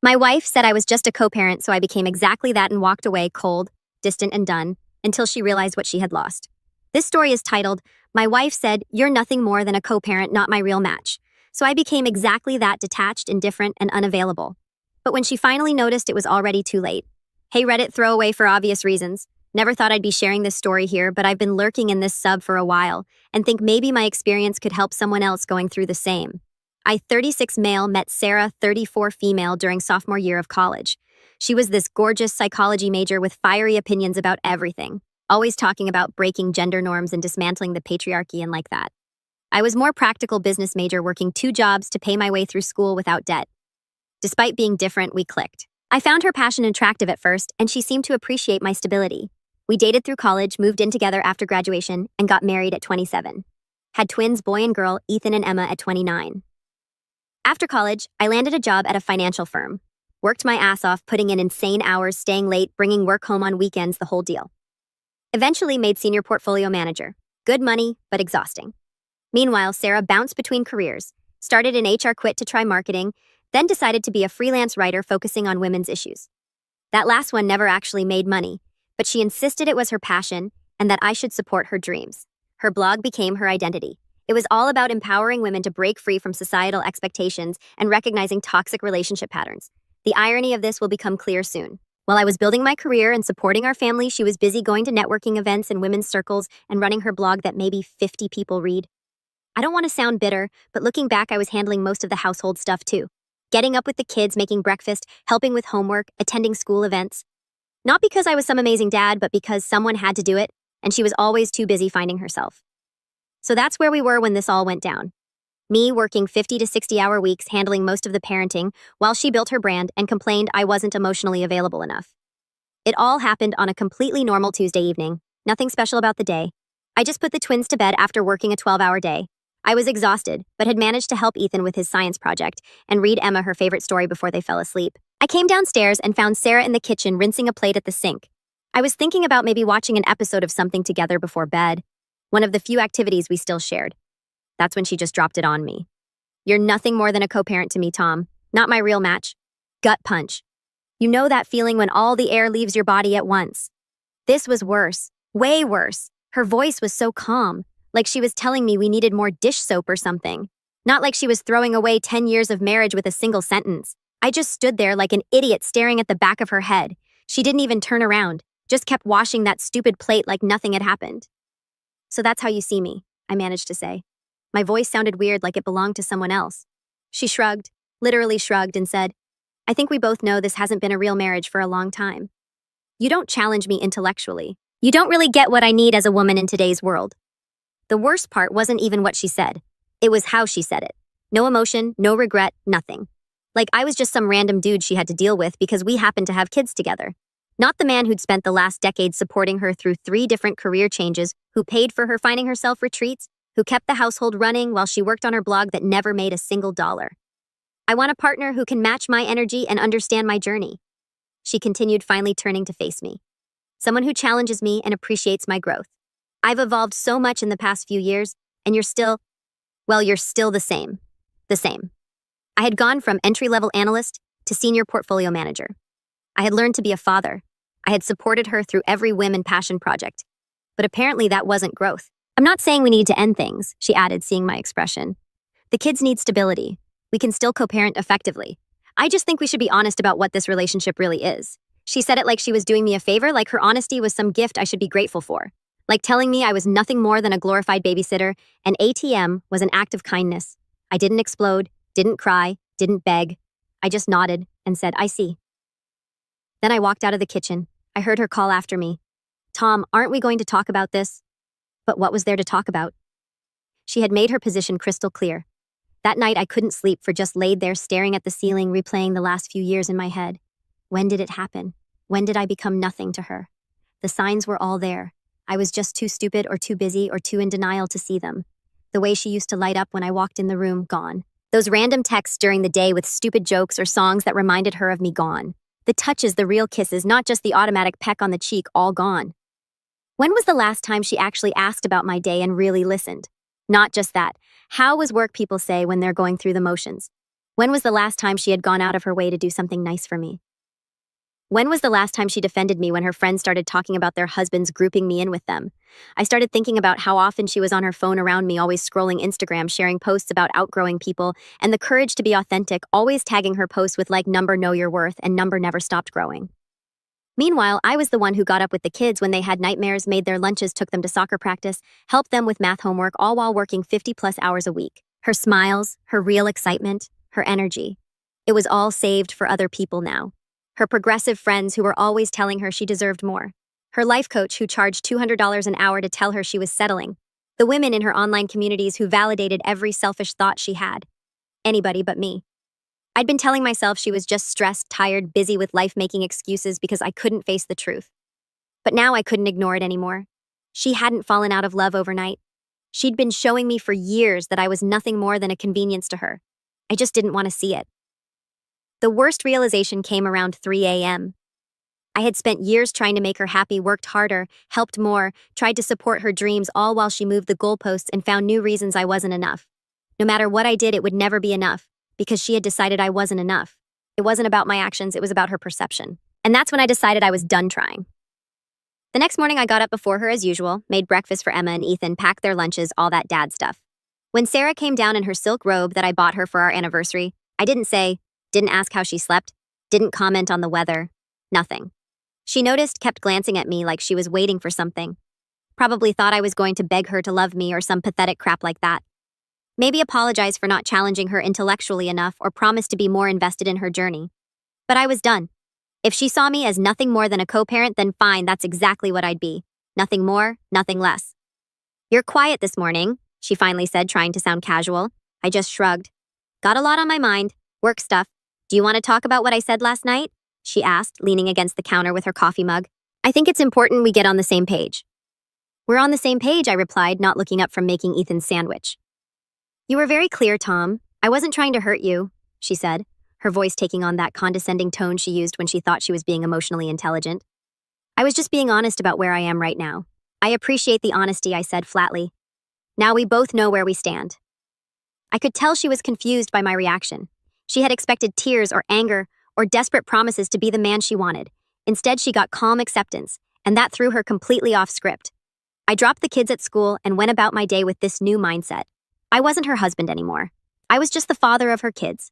My wife said I was just a co-parent, so I became exactly that and walked away cold, distant, and done, until she realized what she had lost. This story is titled, My Wife Said, You're Nothing More Than a Co-Parent, Not My Real Match. So I became exactly that, detached, indifferent, and unavailable. But when she finally noticed, it was already too late. Hey Reddit, throwaway for obvious reasons. Never thought I'd be sharing this story here, but I've been lurking in this sub for a while, and think maybe my experience could help someone else going through the same. I, 36 male, met Sarah, 34 female, during sophomore year of college. She was this gorgeous psychology major with fiery opinions about everything, always talking about breaking gender norms and dismantling the patriarchy and like that. I was more practical business major working 2 jobs to pay my way through school without debt. Despite being different, we clicked. I found her passion attractive at first, and she seemed to appreciate my stability. We dated through college, moved in together after graduation, and got married at 27. Had twins, boy and girl, Ethan and Emma, at 29. After college, I landed a job at a financial firm. Worked my ass off, putting in insane hours, staying late, bringing work home on weekends, the whole deal. Eventually made senior portfolio manager. Good money, but exhausting. Meanwhile, Sarah bounced between careers, started in HR, quit to try marketing, then decided to be a freelance writer focusing on women's issues. That last one never actually made money, but she insisted it was her passion and that I should support her dreams. Her blog became her identity. It was all about empowering women to break free from societal expectations and recognizing toxic relationship patterns. The irony of this will become clear soon. While I was building my career and supporting our family, she was busy going to networking events and women's circles and running her blog that maybe 50 people read. I don't want to sound bitter, but looking back, I was handling most of the household stuff too. Getting up with the kids, making breakfast, helping with homework, attending school events. Not because I was some amazing dad, but because someone had to do it, and she was always too busy finding herself. So that's where we were when this all went down. Me working 50 to 60-hour weeks, handling most of the parenting, while she built her brand and complained I wasn't emotionally available enough. It all happened on a completely normal Tuesday evening. Nothing special about the day. I just put the twins to bed after working a 12-hour day. I was exhausted, but had managed to help Ethan with his science project and read Emma her favorite story before they fell asleep. I came downstairs and found Sarah in the kitchen rinsing a plate at the sink. I was thinking about maybe watching an episode of something together before bed, one of the few activities we still shared. That's when she just dropped it on me. You're nothing more than a co-parent to me, Tom. Not my real match. Gut punch. You know that feeling when all the air leaves your body at once. This was worse. Way worse. Her voice was so calm, like she was telling me we needed more dish soap or something. Not like she was throwing away 10 years of marriage with a single sentence. I just stood there like an idiot staring at the back of her head. She didn't even turn around, just kept washing that stupid plate like nothing had happened. So that's how you see me, I managed to say. My voice sounded weird, like it belonged to someone else. She shrugged, literally shrugged, and said, I think we both know this hasn't been a real marriage for a long time. You don't challenge me intellectually. You don't really get what I need as a woman in today's world. The worst part wasn't even what she said. It was how she said it. No emotion, no regret, nothing. Like I was just some random dude she had to deal with because we happened to have kids together. Not the man who'd spent the last decade supporting her through 3 different career changes, who paid for her finding herself retreats, who kept the household running while she worked on her blog that never made a single dollar. I want a partner who can match my energy and understand my journey. She continued, finally turning to face me. Someone who challenges me and appreciates my growth. I've evolved so much in the past few years, and you're still the same. The same. I had gone from entry-level analyst to senior portfolio manager. I had learned to be a father. I had supported her through every whim and passion project. But apparently that wasn't growth. I'm not saying we need to end things, she added, seeing my expression. The kids need stability. We can still co-parent effectively. I just think we should be honest about what this relationship really is. She said it like she was doing me a favor, like her honesty was some gift I should be grateful for. Like telling me I was nothing more than a glorified babysitter, and ATM was an act of kindness. I didn't explode, didn't cry, didn't beg. I just nodded and said, I see. Then I walked out of the kitchen. I heard her call after me. Tom, aren't we going to talk about this? But what was there to talk about? She had made her position crystal clear. That night I couldn't sleep, for just laid there staring at the ceiling, replaying the last few years in my head. When did it happen? When did I become nothing to her? The signs were all there. I was just too stupid or too busy or too in denial to see them. The way she used to light up when I walked in the room, gone. Those random texts during the day with stupid jokes or songs that reminded her of me, gone. The touches, the real kisses, not just the automatic peck on the cheek, all gone. When was the last time she actually asked about my day and really listened? Not just that. How was work, people say, when they're going through the motions? When was the last time she had gone out of her way to do something nice for me? When was the last time she defended me when her friends started talking about their husbands grouping me in with them? I started thinking about how often she was on her phone around me, always scrolling Instagram, sharing posts about outgrowing people, and the courage to be authentic, always tagging her posts with like number know your worth and number never stopped growing. Meanwhile, I was the one who got up with the kids when they had nightmares, made their lunches, took them to soccer practice, helped them with math homework, all while working 50+ hours a week. Her smiles, her real excitement, her energy. It was all saved for other people now. Her progressive friends who were always telling her she deserved more. Her life coach who charged $200 an hour to tell her she was settling. The women in her online communities who validated every selfish thought she had. Anybody but me. I'd been telling myself she was just stressed, tired, busy with life, making excuses because I couldn't face the truth. But now I couldn't ignore it anymore. She hadn't fallen out of love overnight. She'd been showing me for years that I was nothing more than a convenience to her. I just didn't want to see it. The worst realization came around 3 a.m. I had spent years trying to make her happy, worked harder, helped more, tried to support her dreams, all while she moved the goalposts and found new reasons I wasn't enough. No matter what I did, it would never be enough, because she had decided I wasn't enough. It wasn't about my actions, it was about her perception. And that's when I decided I was done trying. The next morning, I got up before her as usual, made breakfast for Emma and Ethan, packed their lunches, all that dad stuff. When Sarah came down in her silk robe that I bought her for our anniversary, I didn't ask how she slept, didn't comment on the weather, nothing. She noticed, kept glancing at me like she was waiting for something. Probably thought I was going to beg her to love me or some pathetic crap like that. Maybe apologize for not challenging her intellectually enough or promise to be more invested in her journey. But I was done. If she saw me as nothing more than a co-parent, then fine, that's exactly what I'd be. Nothing more, nothing less. "You're quiet this morning," she finally said, trying to sound casual. I just shrugged. "Got a lot on my mind. Work stuff. Do you want to talk about what I said last night?" she asked, leaning against the counter with her coffee mug. "I think it's important we get on the same page." "We're on the same page," I replied, not looking up from making Ethan's sandwich. "You were very clear, Tom. I wasn't trying to hurt you," she said, her voice taking on that condescending tone she used when she thought she was being emotionally intelligent. "I was just being honest about where I am right now." "I appreciate the honesty," I said flatly. "Now we both know where we stand." I could tell she was confused by my reaction. She had expected tears or anger or desperate promises to be the man she wanted. Instead, she got calm acceptance, and that threw her completely off script. I dropped the kids at school and went about my day with this new mindset. I wasn't her husband anymore. I was just the father of her kids.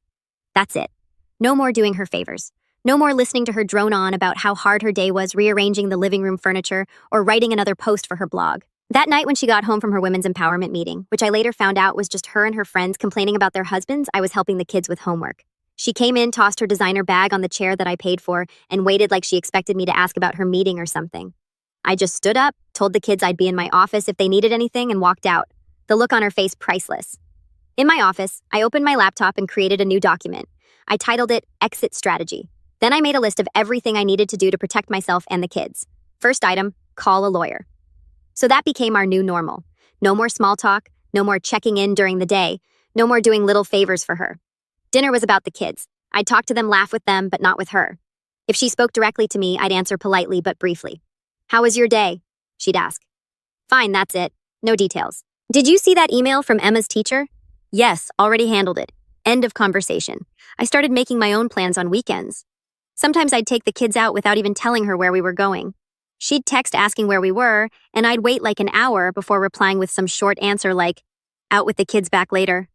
That's it. No more doing her favors. No more listening to her drone on about how hard her day was, rearranging the living room furniture, or writing another post for her blog. That night when she got home from her women's empowerment meeting, which I later found out was just her and her friends complaining about their husbands, I was helping the kids with homework. She came in, tossed her designer bag on the chair that I paid for, and waited like she expected me to ask about her meeting or something. I just stood up, told the kids I'd be in my office if they needed anything, and walked out. The look on her face, priceless. In my office, I opened my laptop and created a new document. I titled it Exit Strategy. Then I made a list of everything I needed to do to protect myself and the kids. First item, call a lawyer. So that became our new normal. No more small talk, no more checking in during the day, no more doing little favors for her. Dinner was about the kids. I'd talk to them, laugh with them, but not with her. If she spoke directly to me, I'd answer politely but briefly. "How was your day?" she'd ask. "Fine, that's it. No details." "Did you see that email from Emma's teacher?" "Yes, already handled it." End of conversation. I started making my own plans on weekends. Sometimes I'd take the kids out without even telling her where we were going. She'd text asking where we were, and I'd wait like an hour before replying with some short answer like, "Out with the kids, back later."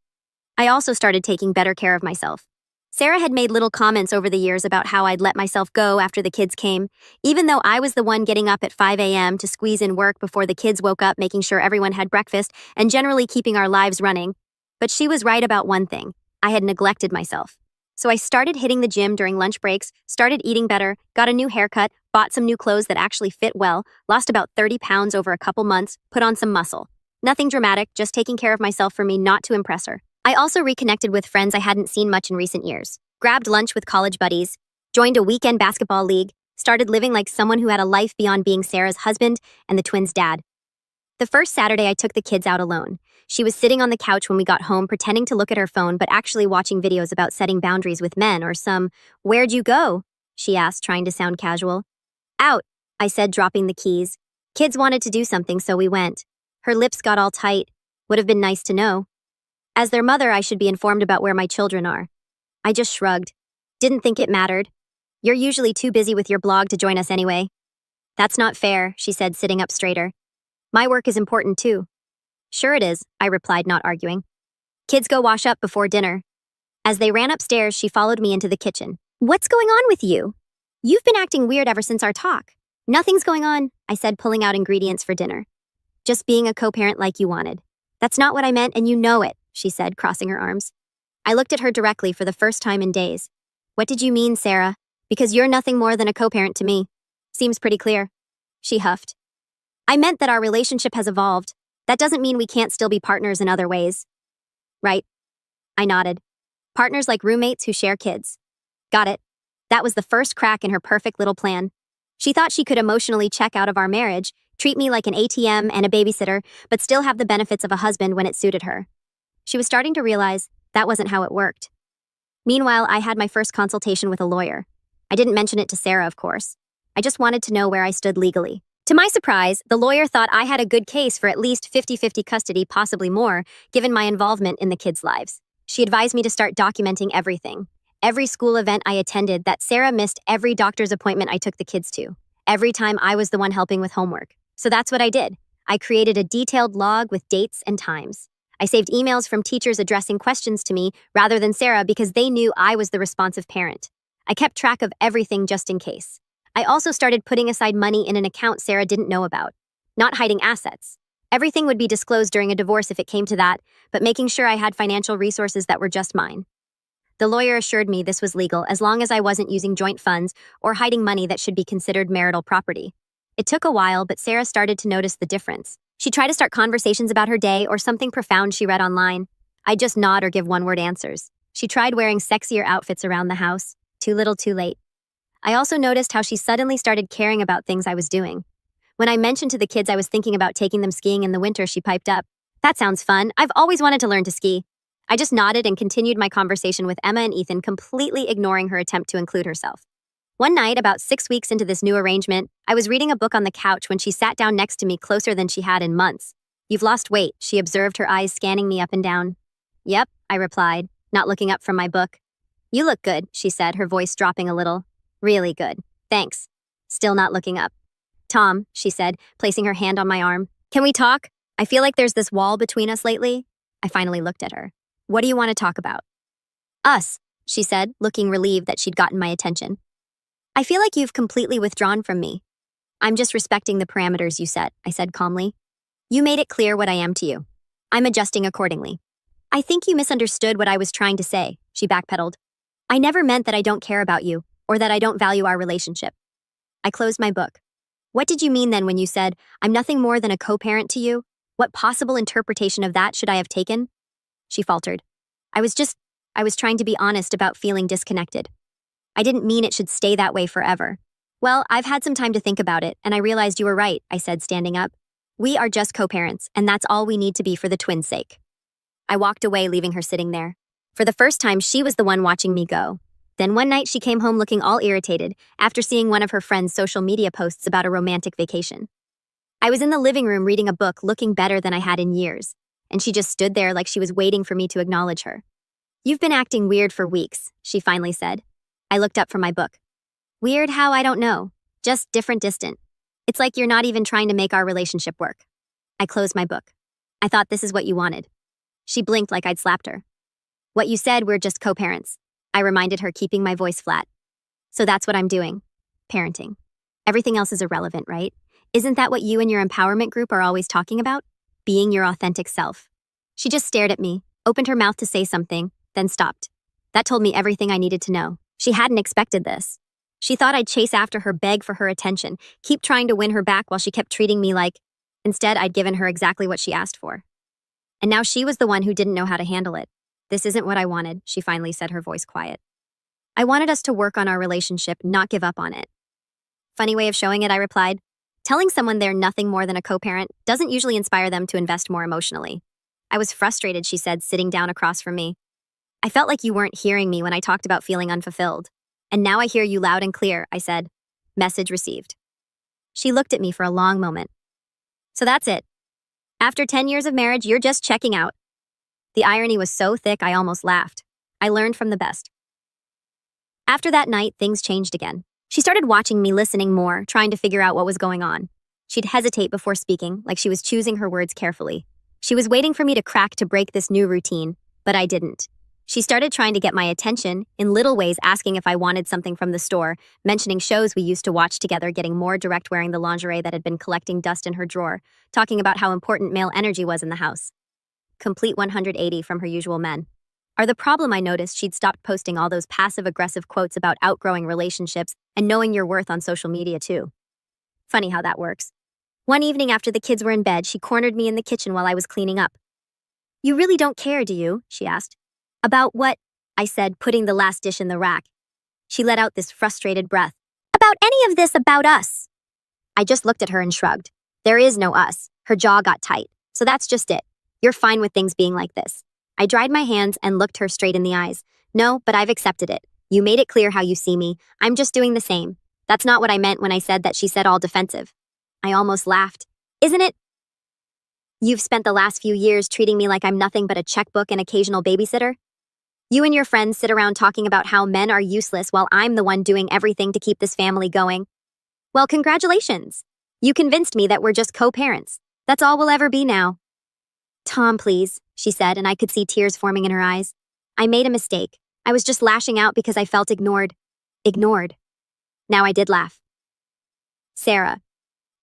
I also started taking better care of myself. Sarah had made little comments over the years about how I'd let myself go after the kids came, even though I was the one getting up at 5 a.m. to squeeze in work before the kids woke up, making sure everyone had breakfast, and generally keeping our lives running. But she was right about one thing. I had neglected myself. So I started hitting the gym during lunch breaks, started eating better, got a new haircut, bought some new clothes that actually fit well, lost about 30 pounds over a couple months, put on some muscle. Nothing dramatic, just taking care of myself for me not to impress her. I also reconnected with friends I hadn't seen much in recent years, grabbed lunch with college buddies, joined a weekend basketball league, started living like someone who had a life beyond being Sarah's husband and the twins' dad. The first Saturday, I took the kids out alone. She was sitting on the couch when we got home, pretending to look at her phone, but actually watching videos about setting boundaries with men or some, "Where'd you go?" she asked, trying to sound casual. "Out," I said, dropping the keys. Kids wanted to do something, so we went. Her lips got all tight. Would have been nice to know. As their mother, I should be informed about where my children are. I just shrugged. Didn't think it mattered. You're usually too busy with your blog to join us anyway. That's not fair, she said, sitting up straighter. My work is important too. Sure it is, I replied, not arguing. Kids go wash up before dinner. As they ran upstairs, she followed me into the kitchen. What's going on with you? You've been acting weird ever since our talk. Nothing's going on, I said, pulling out ingredients for dinner. Just being a co-parent like you wanted. That's not what I meant, and you know it, she said, crossing her arms. I looked at her directly for the first time in days. What did you mean, Sarah? Because you're nothing more than a co-parent to me. Seems pretty clear. She huffed. I meant that our relationship has evolved. That doesn't mean we can't still be partners in other ways. Right? I nodded. Partners like roommates who share kids. Got it. That was the first crack in her perfect little plan. She thought she could emotionally check out of our marriage, treat me like an ATM and a babysitter, but still have the benefits of a husband when it suited her. She was starting to realize that wasn't how it worked. Meanwhile, I had my first consultation with a lawyer. I didn't mention it to Sarah, of course. I just wanted to know where I stood legally. To my surprise, the lawyer thought I had a good case for at least 50-50 custody, possibly more, given my involvement in the kids' lives. She advised me to start documenting everything. Every school event I attended, that Sarah missed every doctor's appointment I took the kids to. Every time I was the one helping with homework. So that's what I did. I created a detailed log with dates and times. I saved emails from teachers addressing questions to me rather than Sarah because they knew I was the responsive parent. I kept track of everything just in case. I also started putting aside money in an account Sarah didn't know about. Not hiding assets. Everything would be disclosed during a divorce if it came to that, but making sure I had financial resources that were just mine. The lawyer assured me this was legal as long as I wasn't using joint funds or hiding money that should be considered marital property. It took a while, but Sarah started to notice the difference. She'd try to start conversations about her day or something profound she read online. I'd just nod or give one-word answers. She tried wearing sexier outfits around the house. Too little, too late. I also noticed how she suddenly started caring about things I was doing. When I mentioned to the kids I was thinking about taking them skiing in the winter, she piped up, "That sounds fun. I've always wanted to learn to ski." I just nodded and continued my conversation with Emma and Ethan, completely ignoring her attempt to include herself. One night, about 6 weeks into this new arrangement, I was reading a book on the couch when she sat down next to me closer than she had in months. "You've lost weight," she observed, her eyes scanning me up and down. "Yep," I replied, not looking up from my book. "You look good," she said, her voice dropping a little. "Really good. Thanks." Still not looking up. "Tom," she said, placing her hand on my arm. "Can we talk? I feel like there's this wall between us lately." I finally looked at her. "What do you want to talk about?" "Us," she said, looking relieved that she'd gotten my attention. "I feel like you've completely withdrawn from me." "I'm just respecting the parameters you set," I said calmly. "You made it clear what I am to you. I'm adjusting accordingly." "I think you misunderstood what I was trying to say," she backpedaled. "I never meant that I don't care about you, or that I don't value our relationship." I closed my book. "What did you mean then when you said, 'I'm nothing more than a co-parent to you'? What possible interpretation of that should I have taken?" She faltered. I was trying to be honest about feeling disconnected. I didn't mean it should stay that way forever. "Well, I've had some time to think about it, and I realized you were right," I said, standing up. "We are just co-parents, and that's all we need to be for the twins' sake." I walked away, leaving her sitting there. For the first time, she was the one watching me go. Then one night she came home looking all irritated after seeing one of her friend's social media posts about a romantic vacation. I was in the living room reading a book, looking better than I had in years, and she just stood there like she was waiting for me to acknowledge her. "You've been acting weird for weeks," she finally said. I looked up from my book. "Weird how? I don't know. Just different, distant. It's like you're not even trying to make our relationship work." I closed my book. "I thought this is what you wanted." She blinked like I'd slapped her. "What you said, we're just co-parents," I reminded her, keeping my voice flat. "So that's what I'm doing. Parenting. Everything else is irrelevant, right? Isn't that what you and your empowerment group are always talking about? Being your authentic self." She just stared at me, opened her mouth to say something, then stopped. That told me everything I needed to know. She hadn't expected this. She thought I'd chase after her, beg for her attention, keep trying to win her back while she kept treating me like... Instead, I'd given her exactly what she asked for. And now she was the one who didn't know how to handle it. "This isn't what I wanted," she finally said, her voice quiet. "I wanted us to work on our relationship, not give up on it." "Funny way of showing it," I replied. "Telling someone they're nothing more than a co-parent doesn't usually inspire them to invest more emotionally." "I was frustrated," she said, sitting down across from me. "I felt like you weren't hearing me when I talked about feeling unfulfilled. And now I hear you loud and clear," I said. Message received. She looked at me for a long moment. "So that's it. After 10 years of marriage, you're just checking out." The irony was so thick I almost laughed. I learned from the best. After that night, things changed again. She started watching me, listening more, trying to figure out what was going on. She'd hesitate before speaking, like she was choosing her words carefully. She was waiting for me to crack to break this new routine, but I didn't. She started trying to get my attention, in little ways asking if I wanted something from the store, mentioning shows we used to watch together, getting more direct, wearing the lingerie that had been collecting dust in her drawer, talking about how important male energy was in the house. Complete 180 from her usual men. The problem, I noticed she'd stopped posting all those passive-aggressive quotes about outgrowing relationships and knowing your worth on social media too. Funny how that works. One evening after the kids were in bed, she cornered me in the kitchen while I was cleaning up. "You really don't care, do you?" she asked. "About what?" I said, putting the last dish in the rack. She let out this frustrated breath. "About any of this about us." I just looked at her and shrugged. There is no us. Her jaw got tight. So that's just it. You're fine with things being like this. I dried my hands and looked her straight in the eyes. "No, but I've accepted it. You made it clear how you see me. I'm just doing the same. That's not what I meant when I said that," she said, all defensive. I almost laughed. "Isn't it? You've spent the last few years treating me like I'm nothing but a checkbook and occasional babysitter. You and your friends sit around talking about how men are useless while I'm the one doing everything to keep this family going. Well, congratulations. You convinced me that we're just co-parents. That's all we'll ever be now." "Tom, please," she said, and I could see tears forming in her eyes. "I made a mistake. I was just lashing out because I felt ignored." Ignored. Now I did laugh. "Sarah,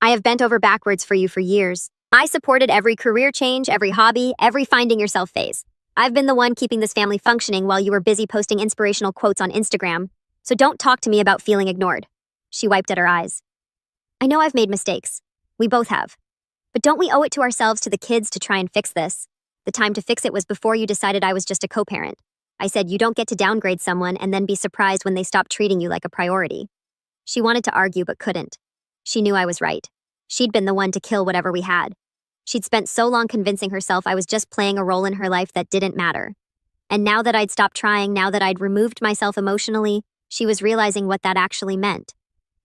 I have bent over backwards for you for years. I supported every career change, every hobby, every finding yourself phase. I've been the one keeping this family functioning while you were busy posting inspirational quotes on Instagram. So don't talk to me about feeling ignored." She wiped at her eyes. "I know I've made mistakes. We both have. But don't we owe it to ourselves, to the kids, to try and fix this? The time to fix it was before you decided I was just a co-parent. I said you don't get to downgrade someone and then be surprised when they stop treating you like a priority." She wanted to argue but couldn't. She knew I was right. She'd been the one to kill whatever we had. She'd spent so long convincing herself I was just playing a role in her life that didn't matter. And now that I'd stopped trying, now that I'd removed myself emotionally, she was realizing what that actually meant.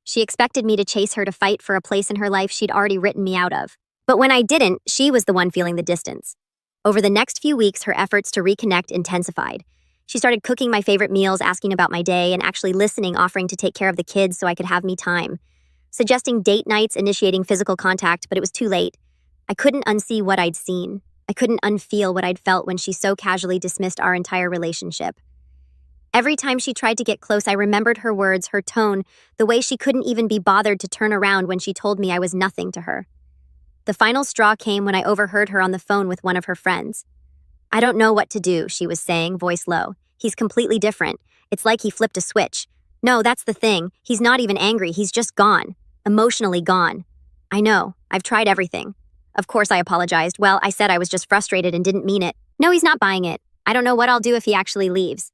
She expected me to chase her, to fight for a place in her life she'd already written me out of. But when I didn't, she was the one feeling the distance. Over the next few weeks, her efforts to reconnect intensified. She started cooking my favorite meals, asking about my day, and actually listening, offering to take care of the kids so I could have me time. Suggesting date nights, initiating physical contact, but it was too late. I couldn't unsee what I'd seen. I couldn't unfeel what I'd felt when she so casually dismissed our entire relationship. Every time she tried to get close, I remembered her words, her tone, the way she couldn't even be bothered to turn around when she told me I was nothing to her. The final straw came when I overheard her on the phone with one of her friends. "I don't know what to do," she was saying, voice low. "He's completely different. It's like he flipped a switch. No, that's the thing. He's not even angry. He's just gone. Emotionally gone. I know. I've tried everything." Of course I apologized. Well, I said I was just frustrated and didn't mean it. "No, he's not buying it. I don't know what I'll do if he actually leaves."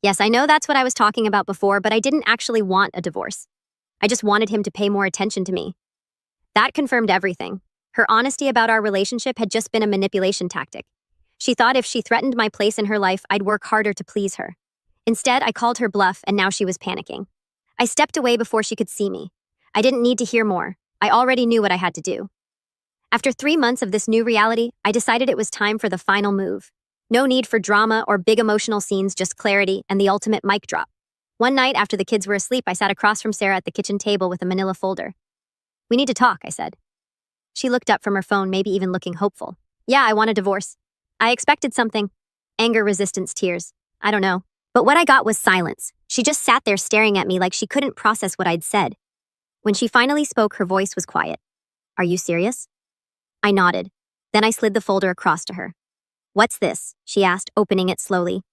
Yes, I know that's what I was talking about before, but I didn't actually want a divorce. I just wanted him to pay more attention to me. That confirmed everything. Her honesty about our relationship had just been a manipulation tactic. She thought if she threatened my place in her life, I'd work harder to please her. Instead, I called her bluff, and now she was panicking. I stepped away before she could see me. I didn't need to hear more. I already knew what I had to do. After 3 months of this new reality, I decided it was time for the final move. No need for drama or big emotional scenes, just clarity and the ultimate mic drop. One night after the kids were asleep, I sat across from Sarah at the kitchen table with a manila folder. "We need to talk," I said. She looked up from her phone, maybe even looking hopeful. "Yeah, I want a divorce." I expected something. Anger, resistance, tears. I don't know. But what I got was silence. She just sat there staring at me like she couldn't process what I'd said. When she finally spoke, her voice was quiet. "Are you serious?" I nodded. Then I slid the folder across to her. "What's this?" she asked, opening it slowly.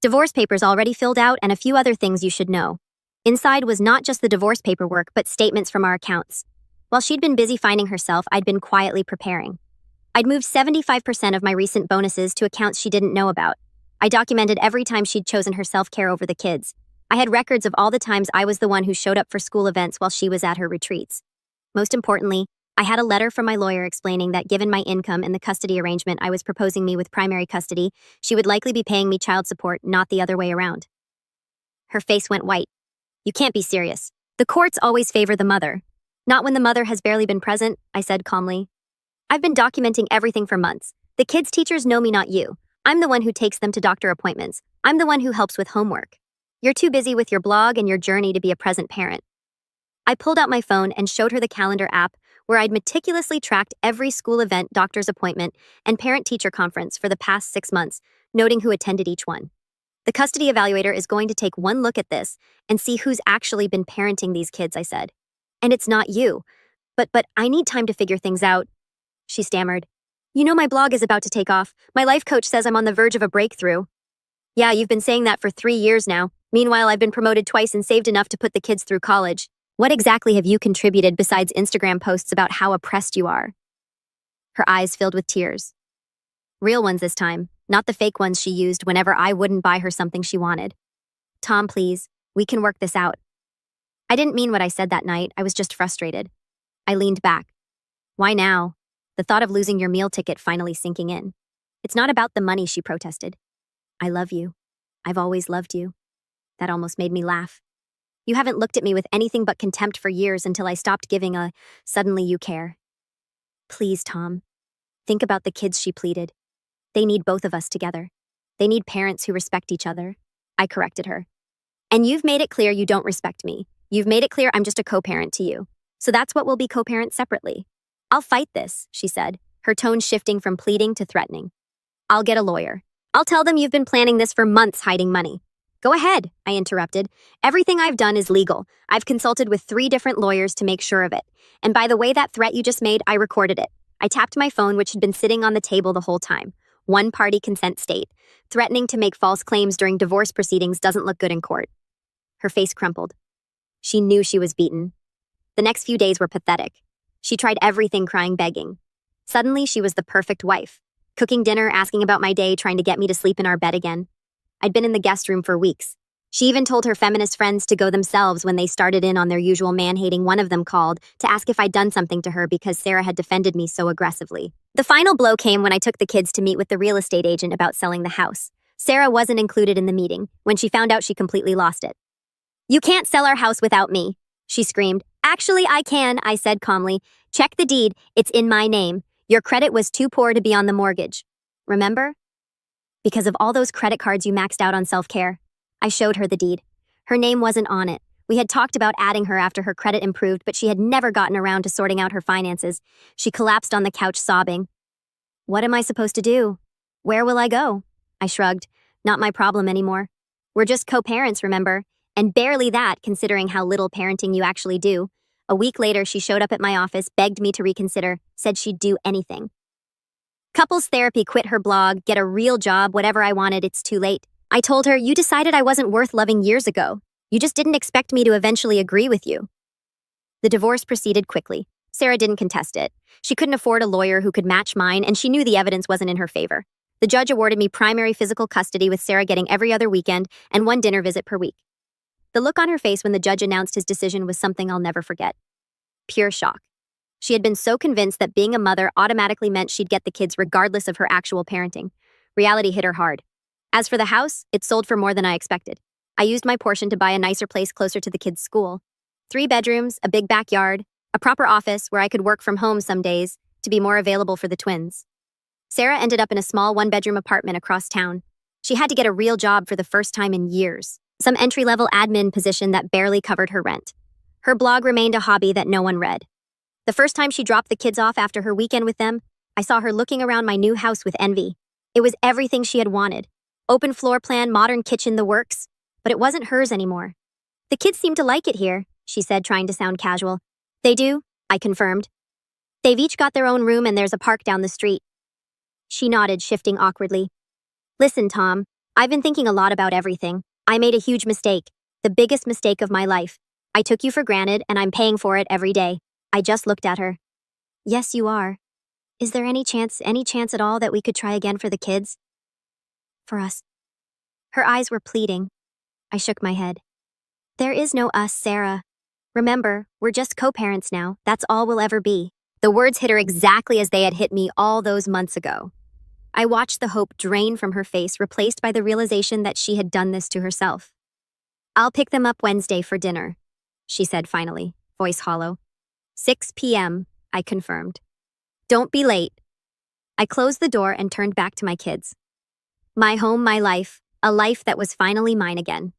"Divorce papers already filled out and a few other things you should know." Inside was not just the divorce paperwork, but statements from our accounts. While she'd been busy finding herself, I'd been quietly preparing. I'd moved 75% of my recent bonuses to accounts she didn't know about. I documented every time she'd chosen her self-care over the kids. I had records of all the times I was the one who showed up for school events while she was at her retreats. Most importantly, I had a letter from my lawyer explaining that given my income and the custody arrangement I was proposing me with primary custody, she would likely be paying me child support, not the other way around. Her face went white. "You can't be serious. The courts always favor the mother." "Not when the mother has barely been present," I said calmly. "I've been documenting everything for months. The kids' teachers know me, not you. I'm the one who takes them to doctor appointments. I'm the one who helps with homework." You're too busy with your blog and your journey to be a present parent. I pulled out my phone and showed her the calendar app where I'd meticulously tracked every school event, doctor's appointment, and parent-teacher conference for the past 6 months, noting who attended each one. The custody evaluator is going to take one look at this and see who's actually been parenting these kids, I said. And it's not you. But I need time to figure things out, she stammered. You know my blog is about to take off. My life coach says I'm on the verge of a breakthrough. Yeah, you've been saying that for 3 years now. Meanwhile, I've been promoted twice and saved enough to put the kids through college. What exactly have you contributed besides Instagram posts about how oppressed you are? Her eyes filled with tears. Real ones this time, not the fake ones she used whenever I wouldn't buy her something she wanted. Tom, please, we can work this out. I didn't mean what I said that night, I was just frustrated. I leaned back. Why now? The thought of losing your meal ticket finally sinking in. It's not about the money, she protested. I love you. I've always loved you. That almost made me laugh. You haven't looked at me with anything but contempt for years until I stopped giving a suddenly you care. Please, Tom. Think about the kids, she pleaded. They need both of us together. They need parents who respect each other. I corrected her. And you've made it clear you don't respect me. You've made it clear I'm just a co-parent to you. So that's what we'll be co-parents separately. I'll fight this, she said, her tone shifting from pleading to threatening. I'll get a lawyer. I'll tell them you've been planning this for months hiding money. Go ahead, I interrupted. Everything I've done is legal. I've consulted with 3 different lawyers to make sure of it. And by the way, that threat you just made, I recorded it. I tapped my phone, which had been sitting on the table the whole time. One-party consent state. Threatening to make false claims during divorce proceedings doesn't look good in court. Her face crumpled. She knew she was beaten. The next few days were pathetic. She tried everything, crying, begging. Suddenly, she was the perfect wife. Cooking dinner, asking about my day, trying to get me to sleep in our bed again. I'd been in the guest room for weeks. She even told her feminist friends to go themselves when they started in on their usual man-hating. One of them called to ask if I'd done something to her because Sarah had defended me so aggressively. The final blow came when I took the kids to meet with the real estate agent about selling the house. Sarah wasn't included in the meeting. When she found out, she completely lost it. You can't sell our house without me, she screamed. Actually, I can, I said calmly. Check the deed. It's in my name. Your credit was too poor to be on the mortgage. Remember? Because of all those credit cards you maxed out on self-care. I showed her the deed. Her name wasn't on it. We had talked about adding her after her credit improved, but she had never gotten around to sorting out her finances. She collapsed on the couch sobbing. What am I supposed to do? Where will I go? I shrugged. Not my problem anymore. We're just co-parents, remember? And barely that, considering how little parenting you actually do. A week later, she showed up at my office, begged me to reconsider, said she'd do anything. Couples therapy, quit her blog, get a real job, whatever I wanted, it's too late. I told her, you decided I wasn't worth loving years ago. You just didn't expect me to eventually agree with you. The divorce proceeded quickly. Sarah didn't contest it. She couldn't afford a lawyer who could match mine, and she knew the evidence wasn't in her favor. The judge awarded me primary physical custody, with Sarah getting every other weekend and 1 dinner visit per week. The look on her face when the judge announced his decision was something I'll never forget. Pure shock. She had been so convinced that being a mother automatically meant she'd get the kids regardless of her actual parenting. Reality hit her hard. As for the house, it sold for more than I expected. I used my portion to buy a nicer place closer to the kids' school. 3 bedrooms, a big backyard, a proper office where I could work from home some days to be more available for the twins. Sarah ended up in a small 1-bedroom apartment across town. She had to get a real job for the first time in years. Some entry-level admin position that barely covered her rent. Her blog remained a hobby that no one read. The first time she dropped the kids off after her weekend with them, I saw her looking around my new house with envy. It was everything she had wanted. Open floor plan, modern kitchen, the works. But it wasn't hers anymore. The kids seem to like it here, she said, trying to sound casual. They do, I confirmed. They've each got their own room and there's a park down the street. She nodded, shifting awkwardly. Listen, Tom, I've been thinking a lot about everything. I made a huge mistake. The biggest mistake of my life. I took you for granted and I'm paying for it every day. I just looked at her. Yes, you are. Is there any chance at all that we could try again for the kids? For us. Her eyes were pleading. I shook my head. There is no us, Sarah. Remember, we're just co-parents now. That's all we'll ever be. The words hit her exactly as they had hit me all those months ago. I watched the hope drain from her face, replaced by the realization that she had done this to herself. I'll pick them up Wednesday for dinner, she said finally, voice hollow. 6 p.m., I confirmed. Don't be late. I closed the door and turned back to my kids. My home, my life, a life that was finally mine again.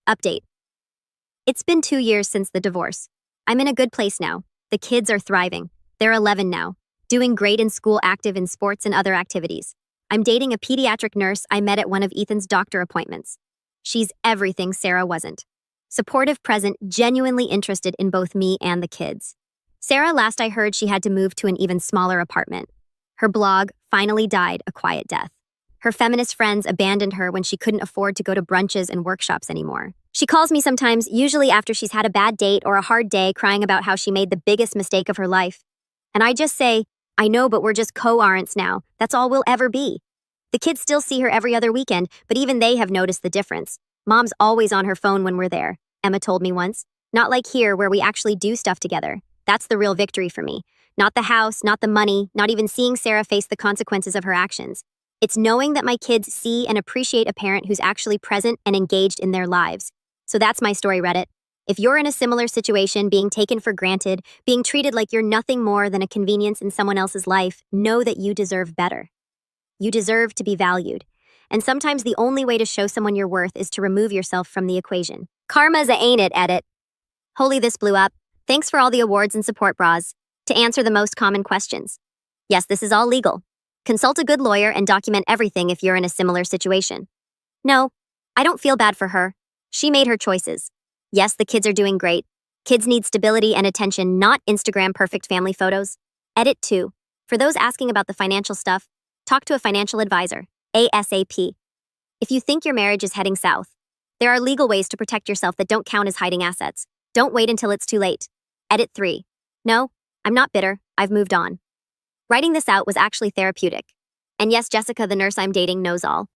Update. It's been 2 years since the divorce. I'm in a good place now. The kids are thriving. They're 11 now, doing great in school, active in sports and other activities. I'm dating a pediatric nurse I met at one of Ethan's doctor appointments. She's everything Sarah wasn't. Supportive, present, genuinely interested in both me and the kids. Sarah, last I heard, she had to move to an even smaller apartment. Her blog finally died a quiet death. Her feminist friends abandoned her when she couldn't afford to go to brunches and workshops anymore. She calls me sometimes, usually after she's had a bad date or a hard day, crying about how she made the biggest mistake of her life. And I just say, I know, but we're just co-parents now. That's all we'll ever be. The kids still see her every other weekend, but even they have noticed the difference. Mom's always on her phone when we're there, Emma told me once. Not like here where we actually do stuff together. That's the real victory for me. Not the house, not the money, not even seeing Sarah face the consequences of her actions. It's knowing that my kids see and appreciate a parent who's actually present and engaged in their lives. So that's my story, Reddit. If you're in a similar situation, being taken for granted, being treated like you're nothing more than a convenience in someone else's life, know that you deserve better. You deserve to be valued. And sometimes the only way to show someone your worth is to remove yourself from the equation. Karma's a ain't it, edit. Holy, this blew up. Thanks for all the awards and support, bras. To answer the most common questions. Yes, this is all legal. Consult a good lawyer and document everything if you're in a similar situation. No, I don't feel bad for her. She made her choices. Yes, the kids are doing great. Kids need stability and attention, not Instagram perfect family photos. Edit 2. For those asking about the financial stuff, talk to a financial advisor, ASAP. If you think your marriage is heading south, there are legal ways to protect yourself that don't count as hiding assets. Don't wait until it's too late. Edit 3. No, I'm not bitter. I've moved on. Writing this out was actually therapeutic. And yes, Jessica, the nurse I'm dating, knows all.